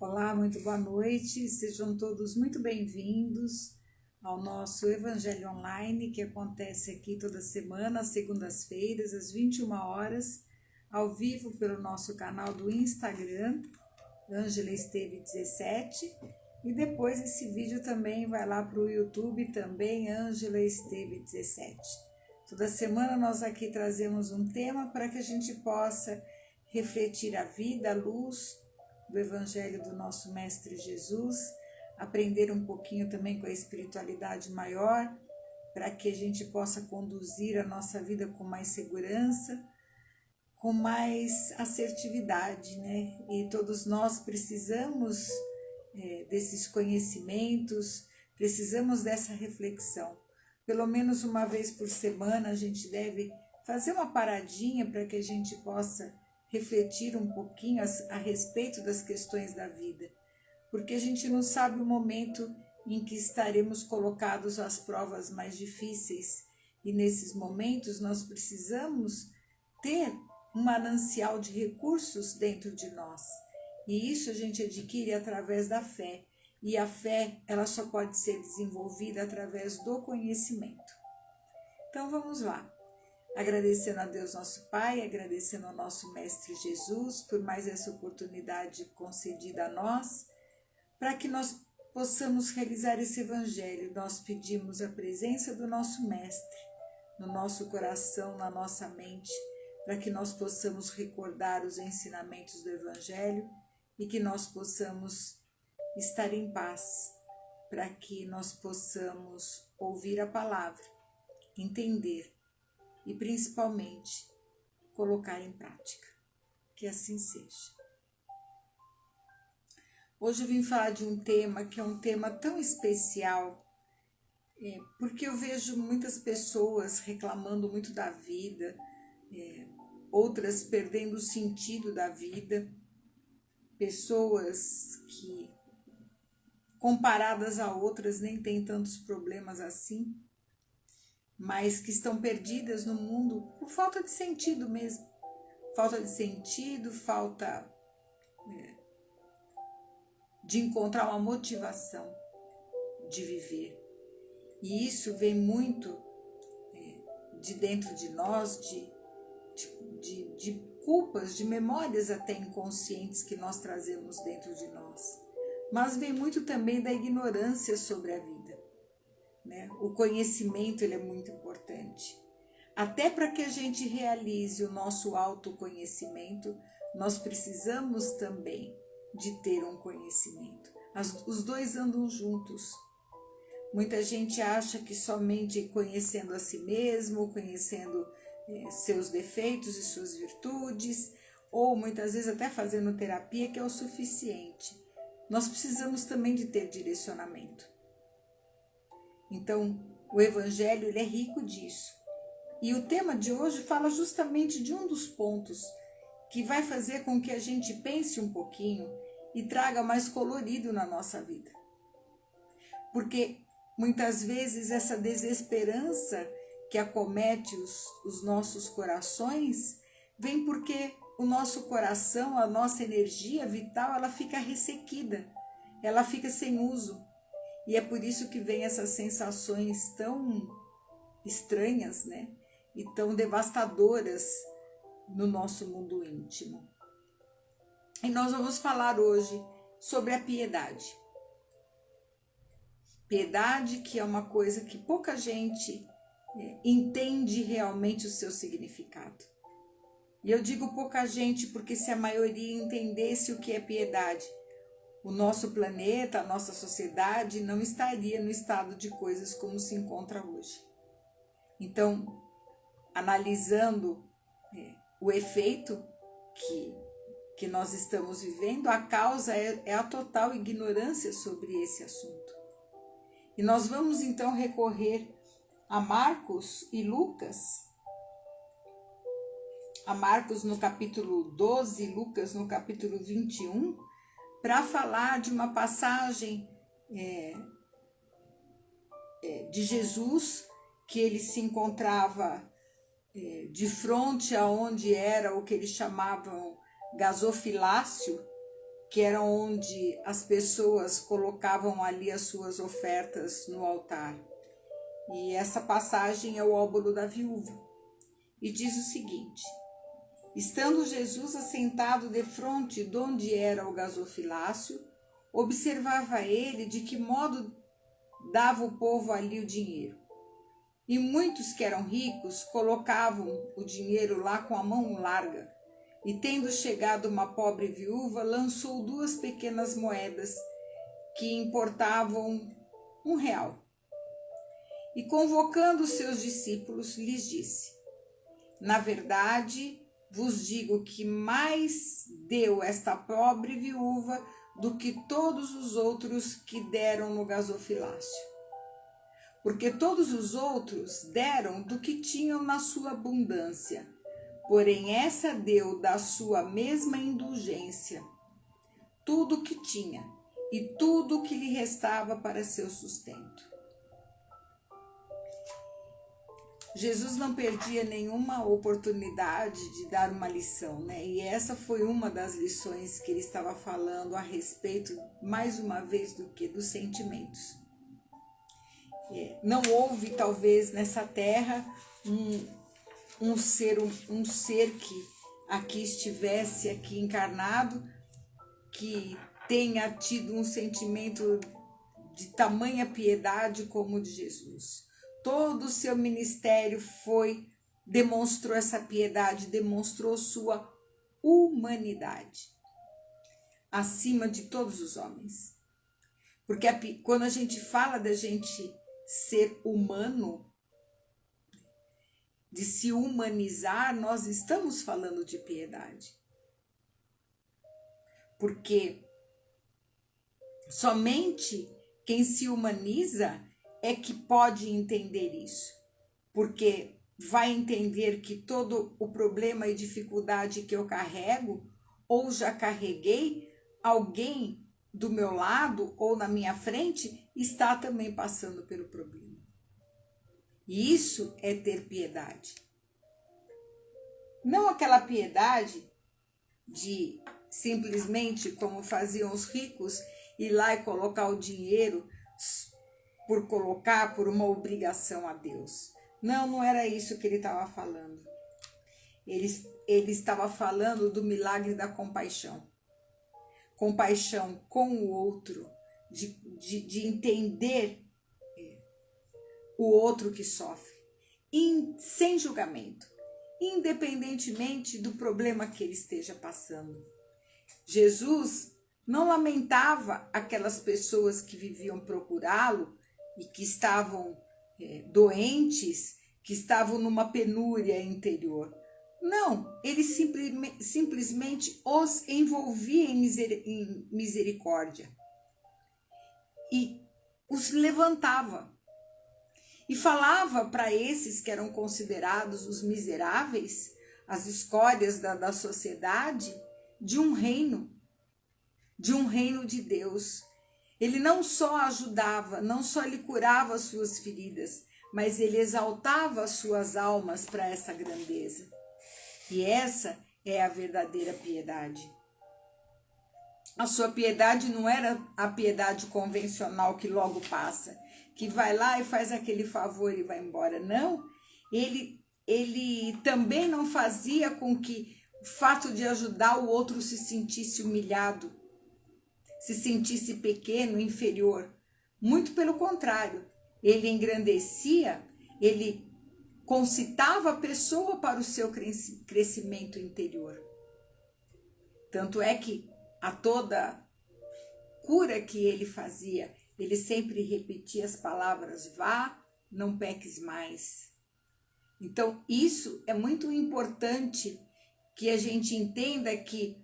Olá, muito boa noite, sejam todos muito bem-vindos ao nosso Evangelho Online, que acontece aqui toda semana, às segundas-feiras, às 21 horas, ao vivo pelo nosso canal do Instagram, Ângela Esteve 17, e depois esse vídeo também vai lá para o YouTube, também Ângela Esteve 17. Toda semana nós aqui trazemos um tema para que a gente possa refletir a vida, a luz do Evangelho do nosso Mestre Jesus, aprender um pouquinho também com a espiritualidade maior, para que a gente possa conduzir a nossa vida com mais segurança, com mais assertividade, né? E todos nós precisamos desses conhecimentos, precisamos dessa reflexão. Pelo menos uma vez por semana a gente deve fazer uma paradinha para que a gente possa refletir um pouquinho a respeito das questões da vida, porque a gente não sabe o momento em que estaremos colocados às provas mais difíceis, e nesses momentos nós precisamos ter um manancial de recursos dentro de nós, e isso a gente adquire através da fé, e a fé ela só pode ser desenvolvida através do conhecimento. Então vamos lá. Agradecendo a Deus nosso Pai, agradecendo ao nosso Mestre Jesus por mais essa oportunidade concedida a nós, para que nós possamos realizar esse Evangelho. Nós pedimos a presença do nosso Mestre no nosso coração, na nossa mente, para que nós possamos recordar os ensinamentos do Evangelho e que nós possamos estar em paz, para que nós possamos ouvir a palavra, entender e principalmente colocar em prática. Que assim seja. Hoje eu vim falar de um tema que é um tema tão especial, porque eu vejo muitas pessoas reclamando muito da vida, outras perdendo o sentido da vida, pessoas que comparadas a outras nem têm tantos problemas assim, mas que estão perdidas no mundo por falta de sentido mesmo. Falta de sentido, falta de encontrar uma motivação de viver. E isso vem muito de dentro de nós, de culpas, de memórias até inconscientes que nós trazemos dentro de nós. Mas vem muito também da ignorância sobre a vida. O conhecimento ele é muito importante. Até para que a gente realize o nosso autoconhecimento, nós precisamos também de ter um conhecimento. Os dois andam juntos. Muita gente acha que somente conhecendo a si mesmo, conhecendo seus defeitos e suas virtudes, ou muitas vezes até fazendo terapia, que é o suficiente. Nós precisamos também de ter direcionamento. Então, o Evangelho ele é rico disso. E o tema de hoje fala justamente de um dos pontos que vai fazer com que a gente pense um pouquinho e traga mais colorido na nossa vida. Porque muitas vezes essa desesperança que acomete os nossos corações vem porque o nosso coração, a nossa energia vital, ela fica ressequida, ela fica sem uso. E é por isso que vem essas sensações tão estranhas, né? E tão devastadoras no nosso mundo íntimo. E nós vamos falar hoje sobre a piedade. Piedade que é uma coisa que pouca gente entende realmente o seu significado. E eu digo pouca gente porque se a maioria entendesse o que é piedade, o nosso planeta, a nossa sociedade não estaria no estado de coisas como se encontra hoje. Então, analisando o efeito que nós estamos vivendo, a causa é a total ignorância sobre esse assunto. E nós vamos então recorrer a Marcos e Lucas, a Marcos no capítulo 12, Lucas no capítulo 21, para falar de uma passagem de Jesus, que ele se encontrava de frente aonde era o que eles chamavam gasofilácio, que era onde as pessoas colocavam ali as suas ofertas no altar. E essa passagem é o óbolo da viúva. E diz o seguinte: estando Jesus assentado defronte de onde era o gasofilácio, observava ele de que modo dava o povo ali o dinheiro. E muitos que eram ricos colocavam o dinheiro lá com a mão larga. E tendo chegado uma pobre viúva, lançou 2 pequenas moedas que importavam R$ 1. E convocando os seus discípulos, lhes disse: na verdade, vos digo que mais deu esta pobre viúva do que todos os outros que deram no gasofilácio. Porque todos os outros deram do que tinham na sua abundância, porém essa deu da sua mesma indulgência tudo o que tinha e tudo o que lhe restava para seu sustento. Jesus não perdia nenhuma oportunidade de dar uma lição, né? E essa foi uma das lições que ele estava falando a respeito, mais uma vez, do que dos sentimentos. Não houve, talvez, nessa terra um ser que aqui estivesse, aqui encarnado, que tenha tido um sentimento de tamanha piedade como o de Jesus. Todo o seu ministério demonstrou essa piedade, demonstrou sua humanidade acima de todos os homens. Porque quando a gente fala da gente ser humano, de se humanizar, nós estamos falando de piedade. Porque somente quem se humaniza é que pode entender isso. Porque vai entender que todo o problema e dificuldade que eu carrego, ou já carreguei, alguém do meu lado ou na minha frente está também passando pelo problema. E isso é ter piedade. Não aquela piedade de simplesmente, como faziam os ricos, ir lá e colocar o dinheiro por colocar, por uma obrigação a Deus. Não era isso que ele estava falando. Ele estava falando do milagre da compaixão. Compaixão com o outro, de entender o outro que sofre, sem julgamento, independentemente do problema que ele esteja passando. Jesus não lamentava aquelas pessoas que viviam procurá-lo e que estavam doentes, que estavam numa penúria interior. Não, ele simplesmente os envolvia em misericórdia e os levantava. E falava para esses que eram considerados os miseráveis, as escórias da sociedade, de um reino de Deus. Ele não só ajudava, não só lhe curava as suas feridas, mas ele exaltava as suas almas para essa grandeza. E essa é a verdadeira piedade. A sua piedade não era a piedade convencional que logo passa, que vai lá e faz aquele favor e vai embora. Não, ele também não fazia com que o fato de ajudar o outro se sentisse humilhado, se sentisse pequeno, inferior. Muito pelo contrário, ele engrandecia, ele concitava a pessoa para o seu crescimento interior. Tanto é que a toda cura que ele fazia, ele sempre repetia as palavras: vá, não peques mais. Então, isso é muito importante que a gente entenda que,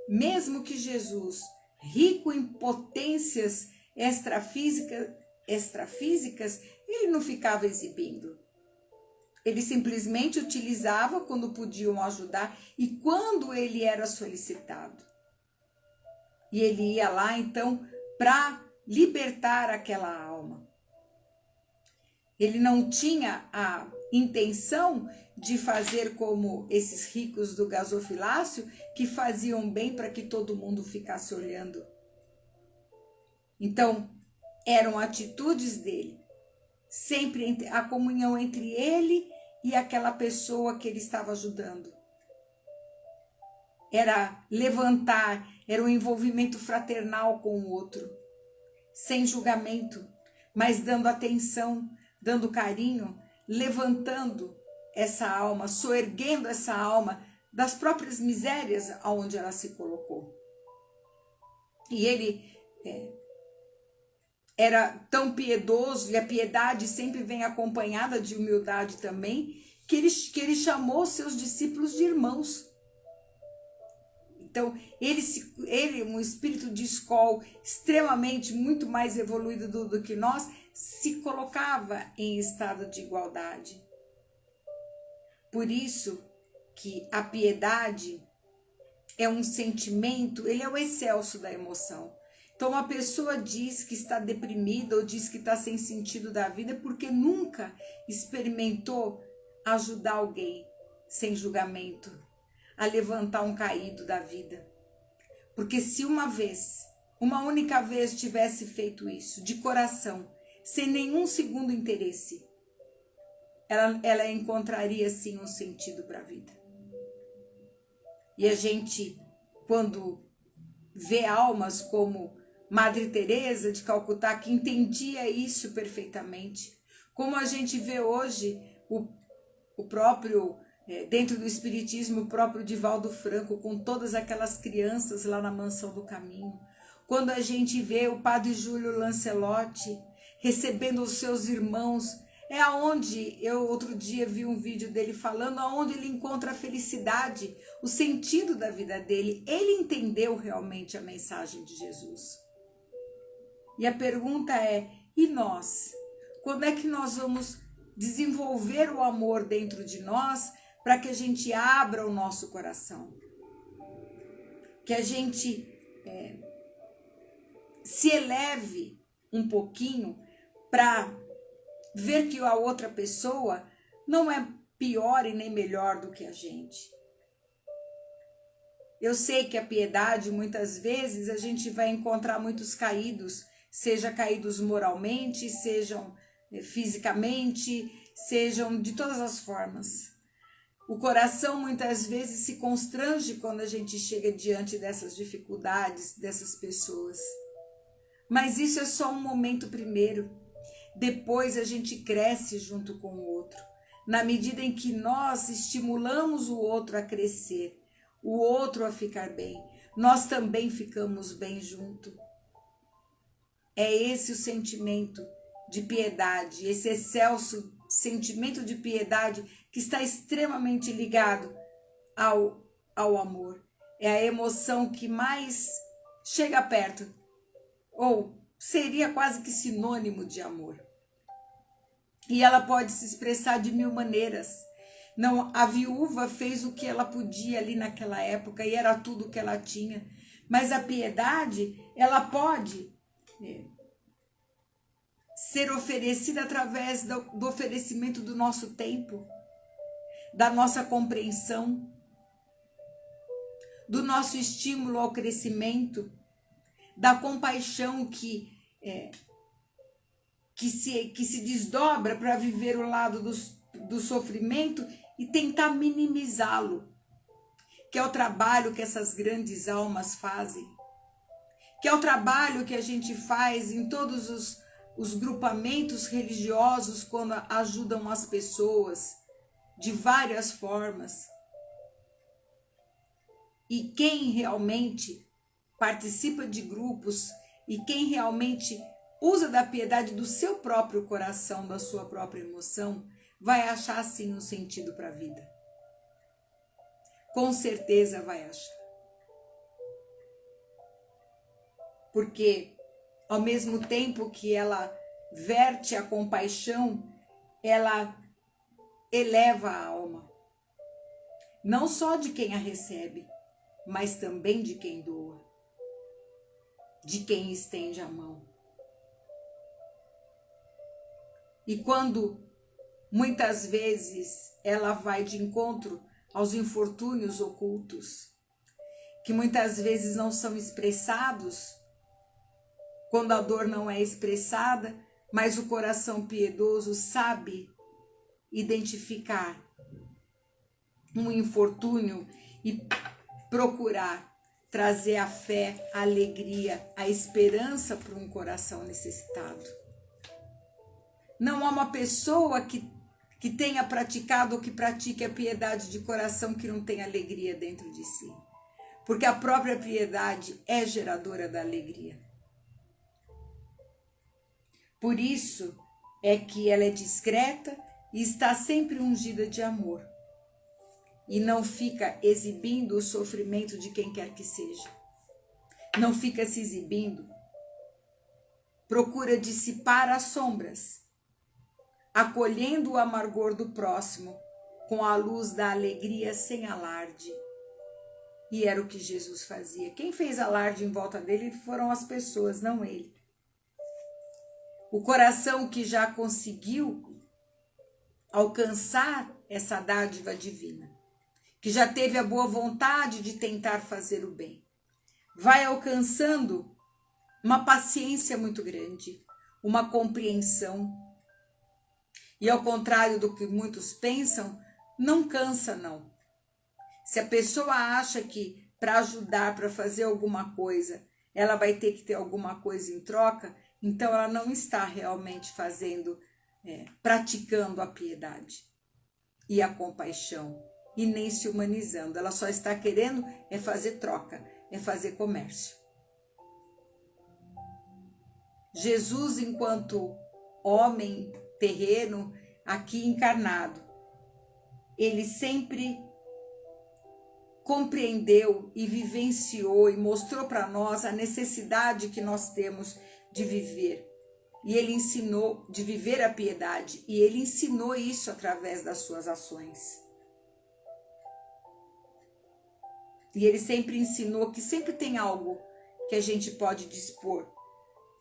mesmo que Jesus, rico em potências extrafísicas, ele não ficava exibindo. Ele simplesmente utilizava quando podiam ajudar e quando ele era solicitado. E ele ia lá, então, para libertar aquela alma. Ele não tinha intenção de fazer como esses ricos do gasofilácio, que faziam bem para que todo mundo ficasse olhando. Então, eram atitudes dele, sempre a comunhão entre ele e aquela pessoa que ele estava ajudando. Era levantar, era um envolvimento fraternal com o outro, sem julgamento, mas dando atenção, dando carinho, levantando essa alma, soerguendo essa alma das próprias misérias aonde ela se colocou. E ele era tão piedoso, e a piedade sempre vem acompanhada de humildade também, que ele chamou seus discípulos de irmãos. Então, ele, um espírito de escola extremamente, muito mais evoluído do que nós, se colocava em estado de igualdade. Por isso que a piedade é um sentimento, ele é o excelso da emoção. Então, uma pessoa diz que está deprimida ou diz que está sem sentido da vida porque nunca experimentou ajudar alguém sem julgamento, a levantar um caído da vida. Porque se uma única vez tivesse feito isso, de coração, sem nenhum segundo interesse, ela encontraria sim um sentido para a vida. E a gente, quando vê almas como Madre Teresa de Calcutá, que entendia isso perfeitamente, como a gente vê hoje o próprio, dentro do Espiritismo, o próprio Divaldo Franco, com todas aquelas crianças lá na Mansão do Caminho, quando a gente vê o Padre Júlio Lancelotti recebendo os seus irmãos, é aonde eu outro dia vi um vídeo dele falando, aonde ele encontra a felicidade, o sentido da vida dele. Ele entendeu realmente a mensagem de Jesus. E a pergunta é, e nós? Quando é que nós vamos desenvolver o amor dentro de nós para que a gente abra o nosso coração? Que a gente se eleve um pouquinho para ver que a outra pessoa não é pior e nem melhor do que a gente. Eu sei que a piedade, muitas vezes, a gente vai encontrar muitos caídos, seja caídos moralmente, sejam fisicamente, sejam de todas as formas. O coração muitas vezes se constrange quando a gente chega diante dessas dificuldades, dessas pessoas. Mas isso é só um momento primeiro. Depois a gente cresce junto com o outro. Na medida em que nós estimulamos o outro a crescer, o outro a ficar bem, nós também ficamos bem junto. É esse o sentimento de piedade, esse excelso sentimento de piedade que está extremamente ligado ao amor. É a emoção que mais chega perto, ou seria quase que sinônimo de amor. E ela pode se expressar de mil maneiras. Não, a viúva fez o que ela podia ali naquela época e era tudo o que ela tinha. Mas a piedade, ela pode ser oferecida através do oferecimento do nosso tempo, da nossa compreensão, do nosso estímulo ao crescimento, da compaixão que se desdobra para viver o lado do sofrimento e tentar minimizá-lo, que é o trabalho que essas grandes almas fazem, que é o trabalho que a gente faz em todos os grupamentos religiosos quando ajudam as pessoas de várias formas. E quem realmente participa de grupos e quem realmente usa da piedade do seu próprio coração, da sua própria emoção, vai achar sim um sentido para a vida. Com certeza vai achar. Porque ao mesmo tempo que ela verte a compaixão, ela eleva a alma. Não só de quem a recebe, mas também de quem doa, de quem estende a mão. E quando muitas vezes ela vai de encontro aos infortúnios ocultos, que muitas vezes não são expressados, quando a dor não é expressada, mas o coração piedoso sabe identificar um infortúnio e procurar trazer a fé, a alegria, a esperança para um coração necessitado. Não há uma pessoa que tenha praticado ou que pratique a piedade de coração que não tenha alegria dentro de si. Porque a própria piedade é geradora da alegria. Por isso é que ela é discreta e está sempre ungida de amor. E não fica exibindo o sofrimento de quem quer que seja. Não fica se exibindo. Procura dissipar as sombras, acolhendo o amargor do próximo com a luz da alegria sem alarde. E era o que Jesus fazia. Quem fez alarde em volta dele foram as pessoas, não ele. O coração que já conseguiu alcançar essa dádiva divina, que já teve a boa vontade de tentar fazer o bem, vai alcançando uma paciência muito grande, uma compreensão. E ao contrário do que muitos pensam, não cansa não. Se a pessoa acha que para ajudar, para fazer alguma coisa, ela vai ter que ter alguma coisa em troca, então ela não está realmente praticando a piedade e a compaixão, e nem se humanizando. Ela só está querendo fazer troca, fazer comércio. Jesus, enquanto homem terreno, aqui encarnado, ele sempre compreendeu e vivenciou e mostrou para nós a necessidade que nós temos de viver. E ele ensinou, de viver a piedade, e ele ensinou isso através das suas ações. E ele sempre ensinou que sempre tem algo que a gente pode dispor,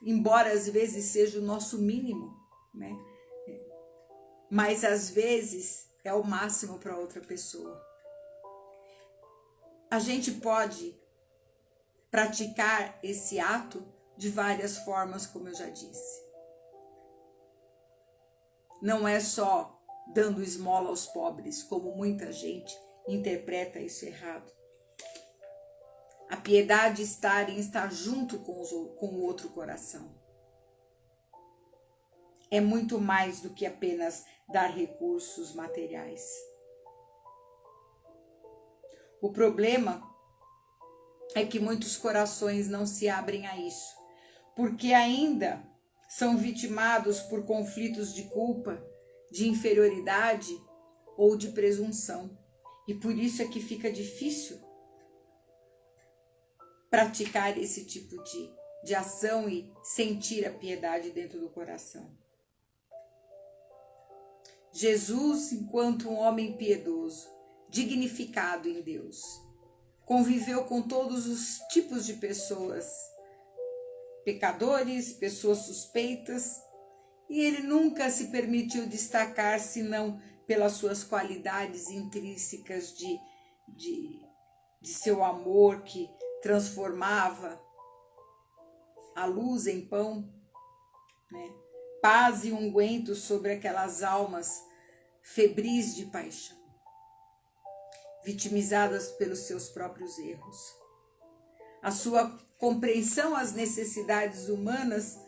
embora às vezes seja o nosso mínimo, né? Mas às vezes é o máximo para outra pessoa. A gente pode praticar esse ato de várias formas, como eu já disse. Não é só dando esmola aos pobres, como muita gente interpreta isso errado. A piedade está em estar junto com o outro coração. É muito mais do que apenas dar recursos materiais. O problema é que muitos corações não se abrem a isso, porque ainda são vitimados por conflitos de culpa, de inferioridade ou de presunção. E por isso é que fica difícil praticar esse tipo de ação e sentir a piedade dentro do coração. Jesus, enquanto um homem piedoso, dignificado em Deus, conviveu com todos os tipos de pessoas, pecadores, pessoas suspeitas, e ele nunca se permitiu destacar senão pelas suas qualidades intrínsecas de seu amor que transformava a luz em pão, né? Paz e unguento sobre aquelas almas febris de paixão, vitimizadas pelos seus próprios erros. A sua compreensão às necessidades humanas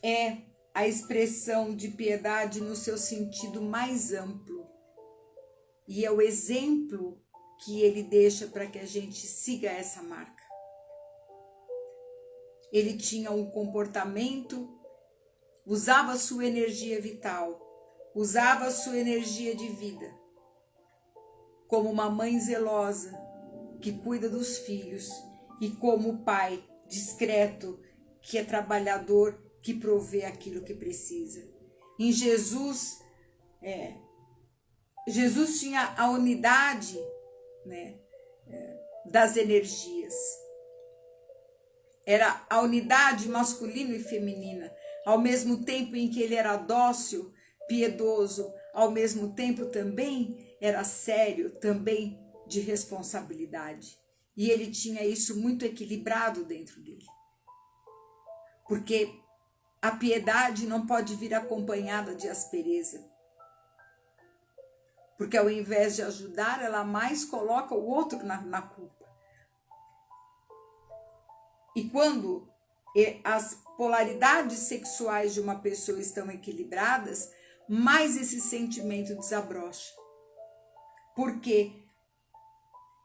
é a expressão de piedade no seu sentido mais amplo. E é o exemplo que ele deixa para que a gente siga essa marca. Ele tinha um comportamento, usava sua energia vital, usava sua energia de vida, como uma mãe zelosa que cuida dos filhos e como pai discreto que é trabalhador, que provê aquilo que precisa. Em Jesus, Jesus tinha a unidade, né, das energias. Era a unidade masculina e feminina, ao mesmo tempo em que ele era dócil, piedoso, ao mesmo tempo também era sério, também de responsabilidade. E ele tinha isso muito equilibrado dentro dele. Porque a piedade não pode vir acompanhada de aspereza. Porque ao invés de ajudar, ela mais coloca o outro na culpa. E quando as polaridades sexuais de uma pessoa estão equilibradas, mais esse sentimento desabrocha. Porque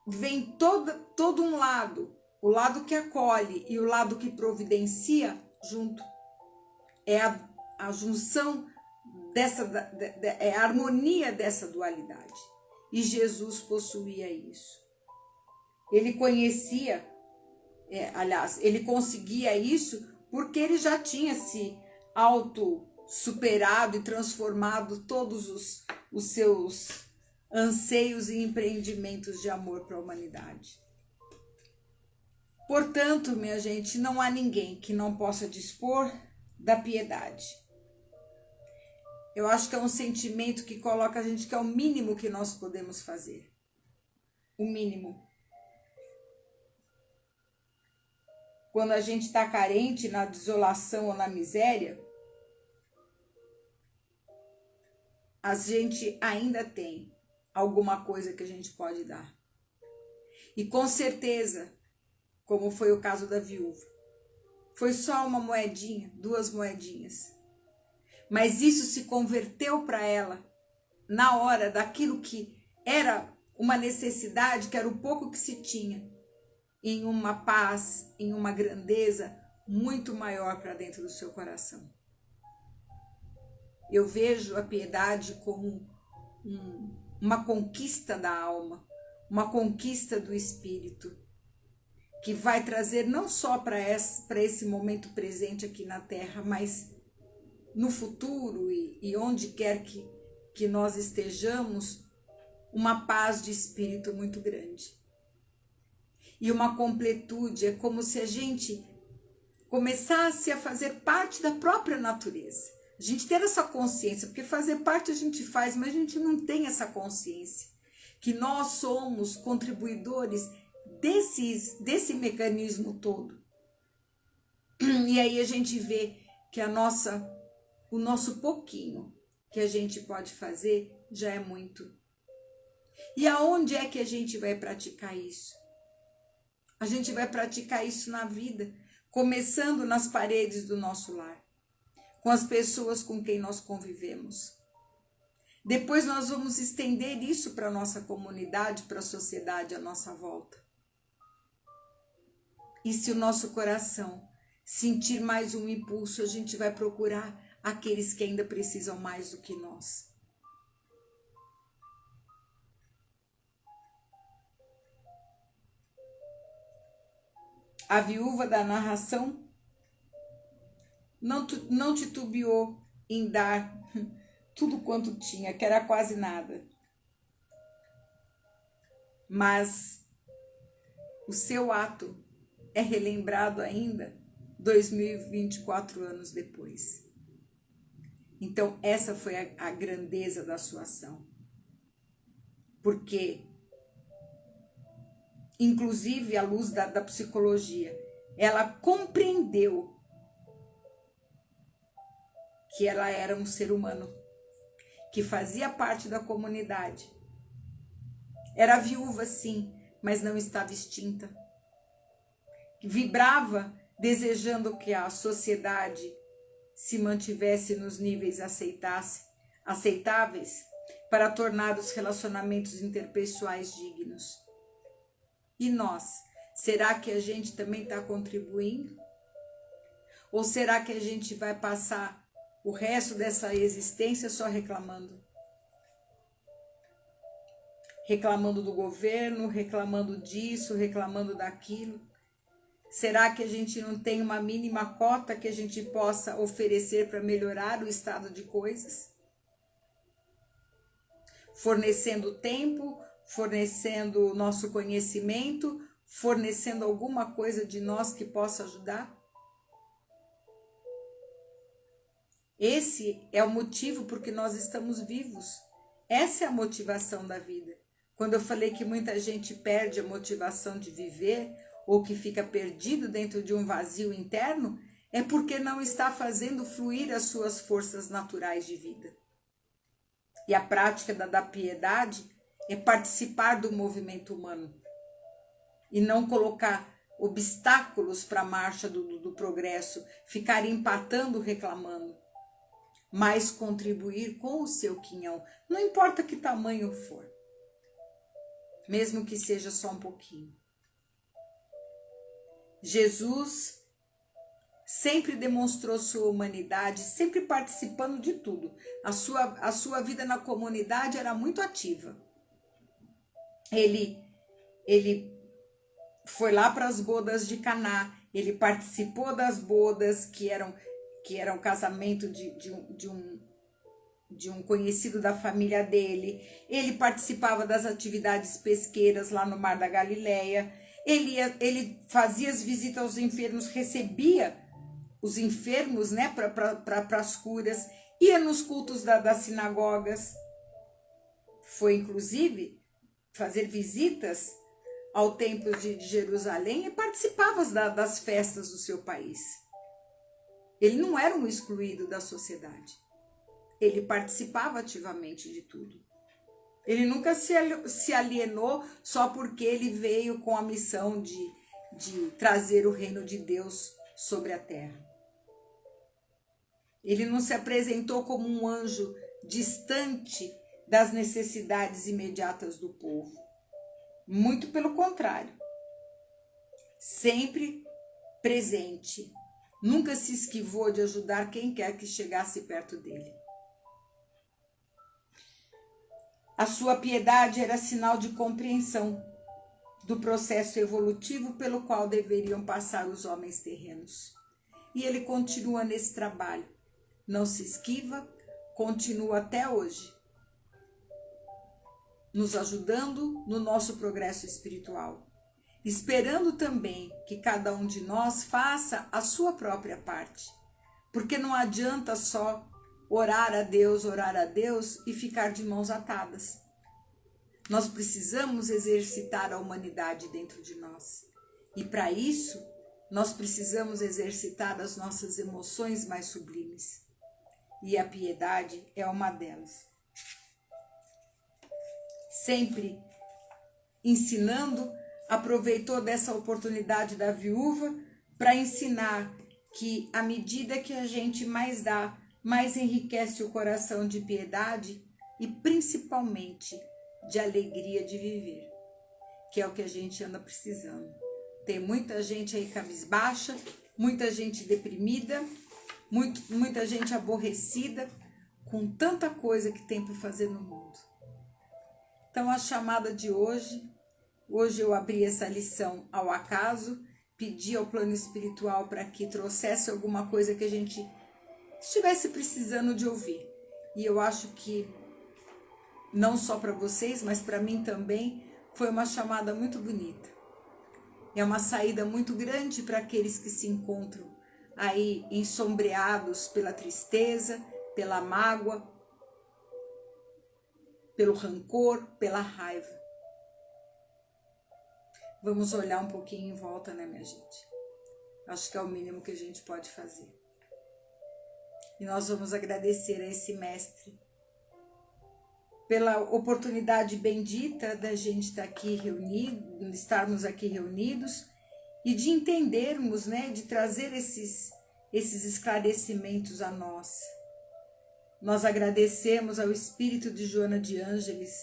vem todo um lado, o lado que acolhe e o lado que providencia junto. É a junção é a harmonia dessa dualidade. E Jesus possuía isso. Ele conhecia, ele conseguia isso porque ele já tinha se auto-superado e transformado todos os seus anseios e empreendimentos de amor para a humanidade. Portanto, minha gente, não há ninguém que não possa dispor da piedade. Eu acho que é um sentimento que coloca a gente que é o mínimo que nós podemos fazer. O mínimo. Quando a gente está carente, na desolação ou na miséria, a gente ainda tem alguma coisa que a gente pode dar. E com certeza, como foi o caso da viúva, foi só uma moedinha, 2 moedinhas. Mas isso se converteu para ela na hora daquilo que era uma necessidade, que era o pouco que se tinha, em uma paz, em uma grandeza muito maior para dentro do seu coração. Eu vejo a piedade como uma conquista da alma, uma conquista do espírito, que vai trazer não só para esse momento presente aqui na Terra, mas no futuro e onde quer que nós estejamos, uma paz de espírito muito grande. E uma completude, é como se a gente começasse a fazer parte da própria natureza. A gente ter essa consciência, porque fazer parte a gente faz, mas a gente não tem essa consciência. Que nós somos contribuidores desse mecanismo todo. E aí a gente vê que o nosso pouquinho que a gente pode fazer já é muito. E aonde é que a gente vai praticar isso? A gente vai praticar isso na vida, começando nas paredes do nosso lar, com as pessoas com quem nós convivemos. Depois nós vamos estender isso para a nossa comunidade, para a sociedade à nossa volta. E se o nosso coração sentir mais um impulso, a gente vai procurar aqueles que ainda precisam mais do que nós. A viúva da narração não titubeou em dar tudo quanto tinha, que era quase nada. Mas o seu ato é relembrado ainda 2024 anos depois. Então, essa foi a grandeza da sua ação. Porque, inclusive, à luz da psicologia, ela compreendeu que ela era um ser humano, que fazia parte da comunidade. Era viúva, sim, mas não estava extinta. Vibrava desejando que a sociedade se mantivesse nos níveis aceitáveis para tornar os relacionamentos interpessoais dignos. E nós, será que a gente também está contribuindo? Ou será que a gente vai passar o resto dessa existência só reclamando? Reclamando do governo, reclamando disso, reclamando daquilo. Será que a gente não tem uma mínima cota que a gente possa oferecer para melhorar o estado de coisas? Fornecendo tempo, fornecendo o nosso conhecimento, fornecendo alguma coisa de nós que possa ajudar? Esse é o motivo por que nós estamos vivos. Essa é a motivação da vida. Quando eu falei que muita gente perde a motivação de viver ou que fica perdido dentro de um vazio interno, é porque não está fazendo fluir as suas forças naturais de vida. E a prática da piedade é participar do movimento humano e não colocar obstáculos para a marcha do progresso, ficar empatando, reclamando, mas contribuir com o seu quinhão, não importa que tamanho for, mesmo que seja só um pouquinho. Jesus sempre demonstrou sua humanidade, sempre participando de tudo. A sua vida na comunidade era muito ativa. Ele foi lá para as bodas de Caná, ele participou das bodas que eram o casamento de um conhecido da família dele. Ele participava das atividades pesqueiras lá no Mar da Galileia. Ele fazia as visitas aos enfermos, recebia os enfermos, né, para as curas, ia nos cultos das sinagogas. Foi, inclusive, fazer visitas ao templo de Jerusalém e participava das festas do seu país. Ele não era um excluído da sociedade. Ele participava ativamente de tudo. Ele nunca se alienou só porque ele veio com a missão de trazer o reino de Deus sobre a terra. Ele não se apresentou como um anjo distante das necessidades imediatas do povo. Muito pelo contrário. Sempre presente. Nunca se esquivou de ajudar quem quer que chegasse perto dele. A sua piedade era sinal de compreensão do processo evolutivo pelo qual deveriam passar os homens terrenos. E ele continua nesse trabalho. Não se esquiva, continua até hoje, nos ajudando no nosso progresso espiritual, esperando também que cada um de nós faça a sua própria parte, porque não adianta só orar a Deus e ficar de mãos atadas. Nós precisamos exercitar a humanidade dentro de nós, e para isso nós precisamos exercitar as nossas emoções mais sublimes, e a piedade é uma delas. Sempre ensinando, aproveitou dessa oportunidade da viúva para ensinar que à medida que a gente mais dá, mais enriquece o coração de piedade e principalmente de alegria de viver, que é o que a gente anda precisando. Tem muita gente aí cabisbaixa, muita gente deprimida, muita gente aborrecida com tanta coisa que tem para fazer no mundo. Então a chamada de hoje eu abri essa lição ao acaso, pedi ao plano espiritual para que trouxesse alguma coisa que a gente estivesse precisando de ouvir. E eu acho que não só para vocês, mas para mim também foi uma chamada muito bonita. É uma saída muito grande para aqueles que se encontram aí ensombreados pela tristeza, pela mágoa, pelo rancor, pela raiva. Vamos olhar um pouquinho em volta, né, minha gente? Acho que é o mínimo que a gente pode fazer. E nós vamos agradecer a esse mestre pela oportunidade bendita da gente estar aqui reunido, estarmos aqui reunidos e de entendermos, né, de trazer esses esclarecimentos a nós. Nós agradecemos ao espírito de Joana de Ângeles,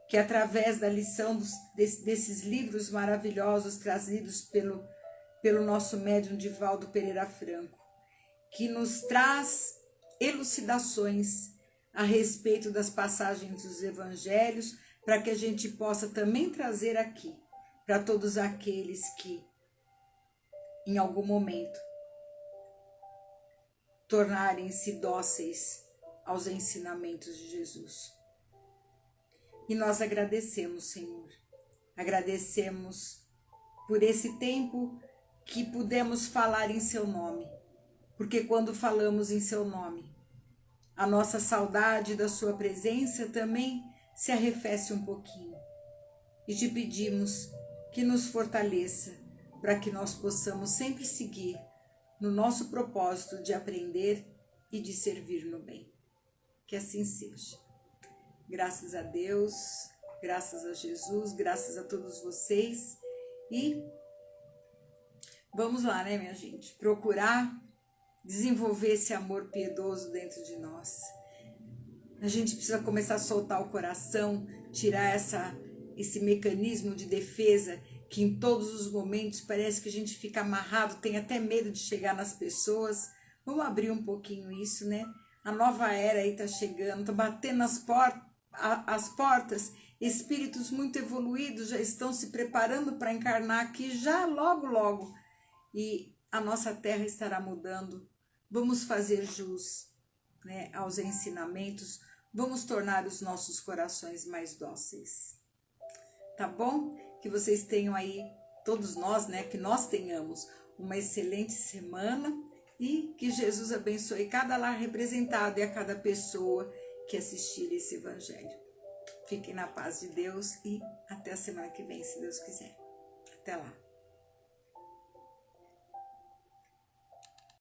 que através da lição desses livros maravilhosos trazidos pelo nosso médium Divaldo Pereira Franco, que nos traz elucidações a respeito das passagens dos evangelhos, para que a gente possa também trazer aqui, para todos aqueles que, em algum momento, tornarem-se dóceis aos ensinamentos de Jesus. E nós agradecemos, Senhor. Agradecemos por esse tempo que pudemos falar em seu nome. Porque quando falamos em seu nome, a nossa saudade da sua presença também se arrefece um pouquinho. E te pedimos que nos fortaleça para que nós possamos sempre seguir no nosso propósito de aprender e de servir no bem. Que assim seja. Graças a Deus, graças a Jesus, graças a todos vocês. E vamos lá, né, minha gente? Procurar desenvolver esse amor piedoso dentro de nós. A gente precisa começar a soltar o coração, tirar esse mecanismo de defesa que em todos os momentos parece que a gente fica amarrado, tem até medo de chegar nas pessoas. Vamos abrir um pouquinho isso, né? A nova era aí tá chegando, tá batendo as portas. Espíritos muito evoluídos já estão se preparando para encarnar aqui já logo, logo. E a nossa terra estará mudando. Vamos fazer jus, né, aos ensinamentos. Vamos tornar os nossos corações mais dóceis. Tá bom? Que vocês tenham aí, todos nós, né, que nós tenhamos uma excelente semana e que Jesus abençoe cada lar representado e a cada pessoa que assistir esse evangelho. Fiquem na paz de Deus e até a semana que vem, se Deus quiser. Até lá.